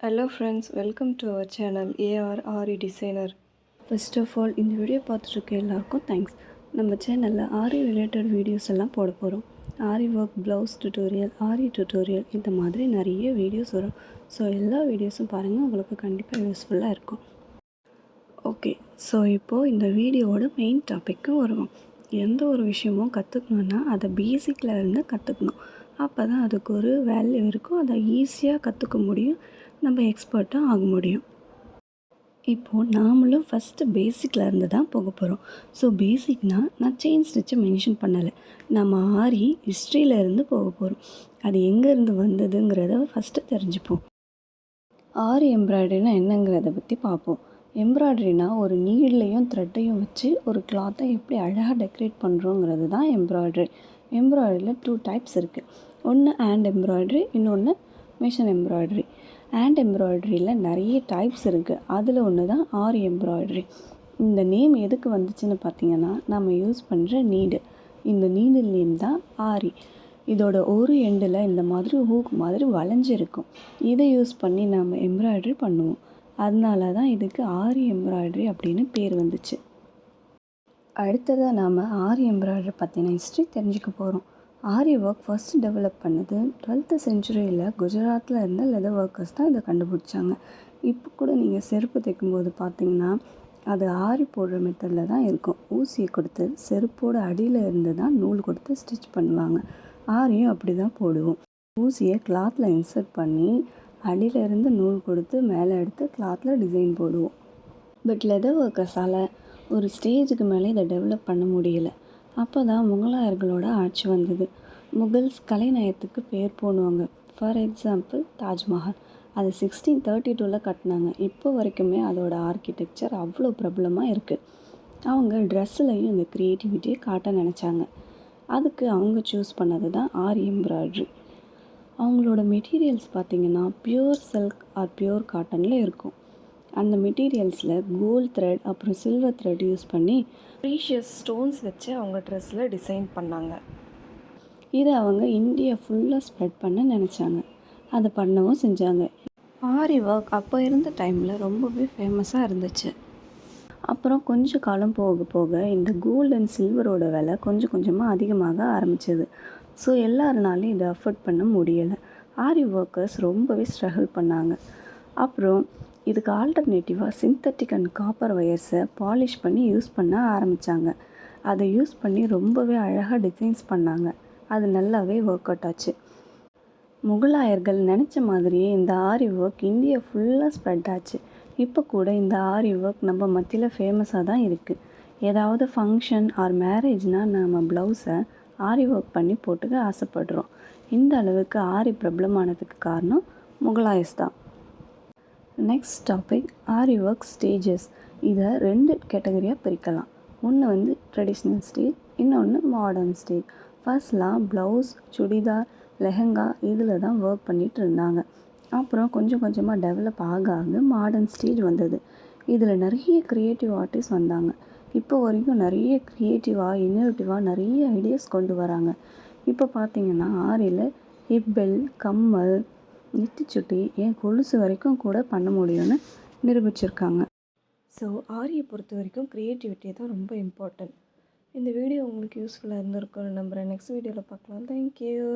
Hello friends, welcome to our channel ARRE Designer. First of all, இந்த video பார்த்துருக்க எல்லாருக்கும் thanks. நம்ம சேனலில் ஆரி ரிலேட்டட் வீடியோஸ் எல்லாம் போட போகிறோம். ஆரி ஒர்க், ப்ளவுஸ் டியூட்டோரியல், ஆரி டியூட்டோரியல் இந்த மாதிரி நிறைய வீடியோஸ் வரும். ஸோ எல்லா வீடியோஸும் பாருங்கள், உங்களுக்கு கண்டிப்பாக யூஸ்ஃபுல்லாக இருக்கும். ஓகே, ஸோ இப்போது இந்த வீடியோவோட மெயின் டாப்பிக்கு வருவோம். எந்த ஒரு விஷயமும் கற்றுக்கணுன்னா அதை பேசிக்கில் இருந்து கற்றுக்கணும். அப்போ தான் அதுக்கு ஒரு வேல்யூ இருக்கும், அதை ஈஸியாக கற்றுக்க முடியும், நம்ம எக்ஸ்பர்ட்டும் ஆக முடியும். இப்போது நாமளும் ஃபஸ்ட்டு பேசிக்கில் இருந்து தான் போக போகிறோம். ஸோ பேசிக்னால் நான் செயின் ஸ்டிச்சை மென்ஷன் பண்ணலை, நம்ம ஆரி ஹிஸ்ட்ரியில் இருந்து போக போகிறோம். அது எங்கேருந்து வந்ததுங்கிறத ஃபஸ்ட்டு தெரிஞ்சுப்போம். ஆரி எம்ப்ராய்டரினா என்னங்கிறத பற்றி பார்ப்போம். எம்ப்ராய்டரினா ஒரு நீட்லையும் த்ரெட்டையும் வச்சு ஒரு கிளாத்தை எப்படி அழகாக டெக்கரேட் பண்ணுறோங்கிறது தான் எம்ப்ராய்டரி. எம்ப்ராய்டரியில் 2 டைப்ஸ் இருக்குது. ஒன்று ஹேண்ட் எம்ப்ராய்டரி, இன்னொன்று மிஷின் எம்ப்ராய்டரி. ஹேண்ட் எம்ப்ராய்டரியில் நிறைய டைப்ஸ் இருக்குது. அதில் ஒன்று தான் ஆரி எம்ப்ராய்டரி. இந்த நேம் எதுக்கு வந்துச்சுன்னு பார்த்திங்கன்னா, நம்ம யூஸ் பண்ணுற நீடு, இந்த நீடில் நேம் தான் ஆரி. இதோட ஒரு எண்டில் இந்த மாதிரி ஹூக் மாதிரி வளைஞ்சிருக்கும். இதை யூஸ் பண்ணி நம்ம எம்ப்ராய்டரி பண்ணுவோம். அதனால தான் இதுக்கு ஆரி எம்ப்ராய்டரி அப்படின்னு பேர் வந்துச்சு. அடுத்ததாக நாம் ஆரி எம்ப்ராய்டரி பற்றின ஹிஸ்ட்ரி தெரிஞ்சுக்க போகிறோம். ஆரி ஒர்க் ஃபர்ஸ்ட் டெவலப் பண்ணது 12th செஞ்சுரியில் குஜராத்தில் இருந்த லெதர் ஒர்க்கர்ஸ் தான் இதை கண்டுபிடிச்சாங்க. இப்போ கூட நீங்கள் செருப்பு தைக்கும்போது பார்த்திங்கன்னா அது ஆரி போடுற மெத்தடில் தான் இருக்கும். ஊசியை கொடுத்து செருப்போட அடியில் இருந்து தான் நூல் கொடுத்து ஸ்டிச் பண்ணுவாங்க. ஆரியும் அப்படி தான் போடுவோம். ஊசியை கிளாத்தில் இன்சர்ட் பண்ணி அடியிலேருந்து நூல் கொடுத்து மேலே எடுத்து கிளாத்தில் டிசைன் போடுவோம். பட் லெதர் ஒர்க்கர்ஸால் ஒரு ஸ்டேஜுக்கு மேலே இதை டெவலப் பண்ண முடியலை. அப்போ தான் முகலாயர்களோட ஆட்சி வந்தது. முகல்ஸ் கலைநயத்துக்கு பேர் போனவங்க. ஃபார் எக்ஸாம்பிள் தாஜ்மஹால், அது 1632 கட்டினாங்க. இப்போ வரைக்குமே அதோட ஆர்கிடெக்சர் அவ்வளோ பிரபலமாக இருக்குது. அவங்க ட்ரெஸ்ஸுலையும் இந்த க்ரியேட்டிவிட்டியை காட்ட நினச்சாங்க. அதுக்கு அவங்க சூஸ் பண்ணது தான் ஆரி எம்ப்ராய்டரி. அவங்களோட மெட்டீரியல்ஸ் பார்த்திங்கன்னா பியூர் சில்க் ஆர் பியூர் காட்டனில் இருக்கும். அந்த மெட்டீரியல்ஸில் கோல்ட் த்ரெட் அப்புறம் சில்வர் த்ரெட் யூஸ் பண்ணி ப்ரீஷியஸ் ஸ்டோன்ஸ் வச்சு அவங்க ட்ரெஸ்ஸில் டிசைன் பண்ணாங்க. இதை அவங்க இந்தியா ஃபுல்லாக ஸ்ப்ரெட் பண்ண நினச்சாங்க. அதை பண்ணவும் செஞ்சாங்க. ஆரி ஒர்க் அப்போ இருந்த டைமில் ரொம்பவே ஃபேமஸாக இருந்துச்சு. அப்புறம் கொஞ்சம் காலம் போக போக இந்த கோல்டு அண்ட் சில்வரோட விலை கொஞ்சம் கொஞ்சமாக அதிகமாக ஆரம்பிச்சது. ஸோ எல்லாருனாலையும் இதை அஃபோர்ட் பண்ண முடியலை. ஆரி ஒர்க்கர்ஸ் ரொம்பவே ஸ்ட்ரகிள் பண்ணாங்க. அப்புறம் இதுக்கு ஆல்டர்னேட்டிவாக சிந்தட்டிக் அண்ட் காப்பர் ஒயர்ஸை பாலிஷ் பண்ணி யூஸ் பண்ண ஆரம்பித்தாங்க. அதை யூஸ் பண்ணி ரொம்பவே அழகாக டிசைன்ஸ் பண்ணாங்க. அது நல்லாவே ஒர்க் அவுட் ஆச்சு. முகலாயர்கள் நினச்ச மாதிரியே இந்த ஆரி ஒர்க் இந்தியா ஃபுல்லாக ஸ்ப்ரெட் ஆச்சு. இப்போ கூட இந்த ஆரி ஒர்க் நம்ம மத்தியில் ஃபேமஸாக தான் இருக்குது. ஏதாவது ஃபங்க்ஷன் ஆர் மேரேஜ்னால் நம்ம ப்ளவுஸை ஆரி ஒர்க் பண்ணி போட்டுக்க ஆசைப்படுறோம். இந்த அளவுக்கு ஆரி பிரபலமானதுக்கு காரணம் முகலாயஸ் தான். Next topic aari work stages. இதை 2 கேட்டகரியாக பிரிக்கலாம். ஒன்று ட்ரெடிஷ்னல் ஸ்டேஜ், இன்னொன்று மாடர்ன் ஸ்டேஜ். ஃபர்ஸ்ட்லாம் ப்ளவுஸ், சுடிதார், லெஹங்கா இதில் தான் ஒர்க் பண்ணிகிட்டு இருந்தாங்க. அப்புறம் கொஞ்சம் கொஞ்சமாக டெவலப் ஆக ஆக மாடர்ன் ஸ்டேஜ் வந்தது. இதில் நிறைய க்ரியேட்டிவ் ஆர்டிஸ்ட் வந்தாங்க. இப்போ வரைக்கும் நிறைய க்ரியேட்டிவாக இன்னோவேட்டிவாக நிறைய ஐடியாஸ் கொண்டு வராங்க. இப்போ பார்த்திங்கன்னா ஆரியில் ஹிப்பெல், கம்மல், நெத்திச்சுட்டி, ஏன் கொலுசு வரைக்கும் கூட பண்ண முடியும்னு நிரூபிச்சிருக்காங்க. ஸோ ஆரியை பொறுத்த வரைக்கும் க்ரியேட்டிவிட்டி தான் ரொம்ப இம்பார்ட்டன்ட். இந்த வீடியோ உங்களுக்கு யூஸ்ஃபுல்லாக இருந்திருக்கும்னு நம்புகிறேன். நெக்ஸ்ட் வீடியோவில் பார்க்கலாம். தேங்க்யூ.